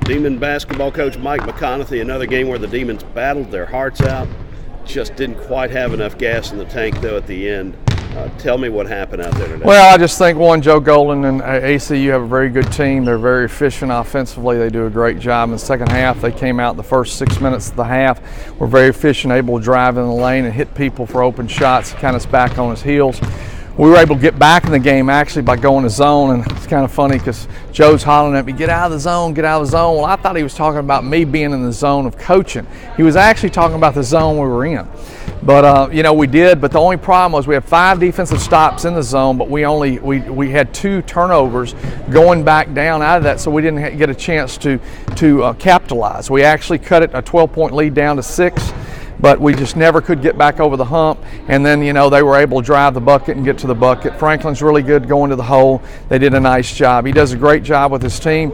Demon basketball coach Mike McConathy, another game where the Demons battled their hearts out. Just didn't quite have enough gas in the tank, though, at the end. Tell me what happened out there today. Well, I just think, one, Joe Golden and ACU have a very good team. They're very efficient offensively. They do a great job in the second half. They came out in the first 6 minutes of the half. Were very efficient, able to drive in the lane and hit people for open shots, kind of us back on his heels. We were able to get back in the game actually by going to zone, and it's kind of funny because Joe's hollering at me, get out of the zone, get out of the zone. Well, I thought he was talking about me being in the zone of coaching. He was actually talking about the zone we were in. But, we did, but the only problem was we had 5 defensive stops in the zone, but we had 2 turnovers going back down out of that, so we didn't get a chance to capitalize. We actually cut it a 12-point lead down to 6. But we just never could get back over the hump. And then, they were able to drive the bucket and get to the bucket. Franklin's really good going to the hole. They did a nice job. He does a great job with his team.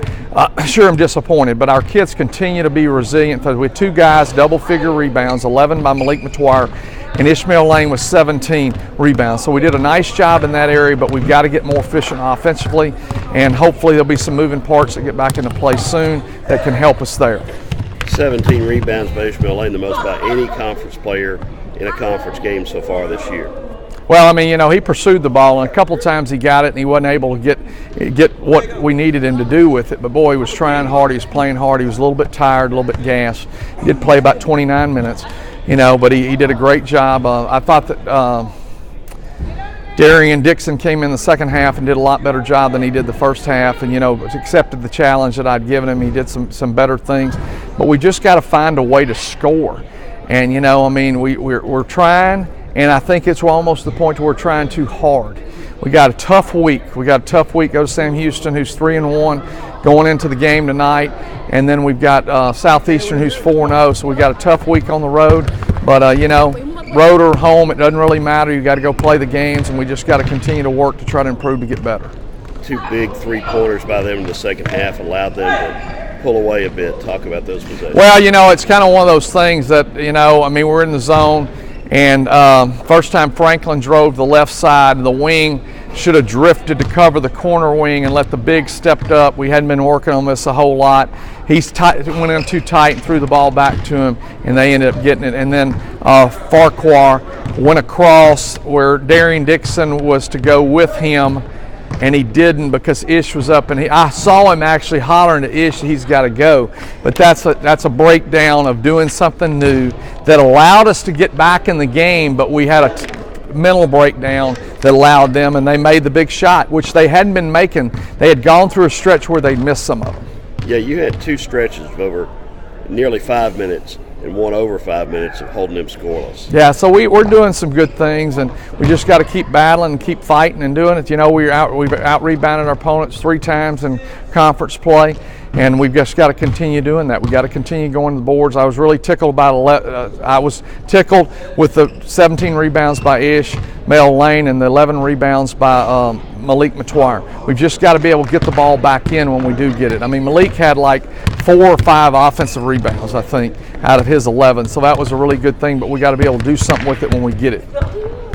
Sure, I'm disappointed, but our kids continue to be resilient. We had 2 guys, double-figure rebounds, 11 by Malik Matwire, and Ishmael Lane with 17 rebounds. So we did a nice job in that area, but we've got to get more efficient offensively, and hopefully there'll be some moving parts that get back into place soon that can help us there. 17 rebounds by Ishmael Lane, the most by any conference player in a conference game so far this year. Well, he pursued the ball, and a couple times he got it, and he wasn't able to get what we needed him to do with it. But, boy, he was trying hard. He was playing hard. He was a little bit tired, a little bit gassed. He did play about 29 minutes, but he did a great job. I thought that Darian Dixon came in the second half and did a lot better job than he did the first half, and accepted the challenge that I'd given him. He did some better things, but we just got to find a way to score. And we're trying, and I think it's almost the point where we're trying too hard. We got a tough week. Go to Sam Houston, who's 3-1 going into the game tonight, and then we've got Southeastern, who's 4-0. So we got a tough week on the road, but road or home, it doesn't really matter. You got to go play the games, and we just got to continue to work to try to improve to get better. 2 big 3-pointers by them in the second half allowed them to pull away a bit. Talk about those possessions. Well, it's kind of one of those things that, we're in the zone, and first time Franklin drove the left side, and the wing should have drifted to cover the corner wing and let the big stepped up. We hadn't been working on this a whole lot. He went in too tight and threw the ball back to him, and they ended up getting it. And then Farquhar went across where Darian Dixon was to go with him, and he didn't because Ish was up, and I saw him actually hollering to Ish, he's got to go. But that's a breakdown of doing something new that allowed us to get back in the game, but we had a mental breakdown that allowed them, and they made the big shot, which they hadn't been making. They had gone through a stretch where they'd missed some of them. Yeah, you had 2 stretches of over nearly 5 minutes and one over 5 minutes of holding them scoreless. Yeah, so we're doing some good things, and we just got to keep battling and keep fighting and doing it. We've out rebounded our opponents 3 times in conference play, and we've just got to continue doing that. We got to continue going to the boards. I was really tickled I was tickled with the 17 rebounds by Ishmael Lane and the 11 rebounds by Malik Matwire. We've just got to be able to get the ball back in when we do get it. Malik had like 4 or 5 offensive rebounds, I think, out of his 11. So that was a really good thing, but we got to be able to do something with it when we get it.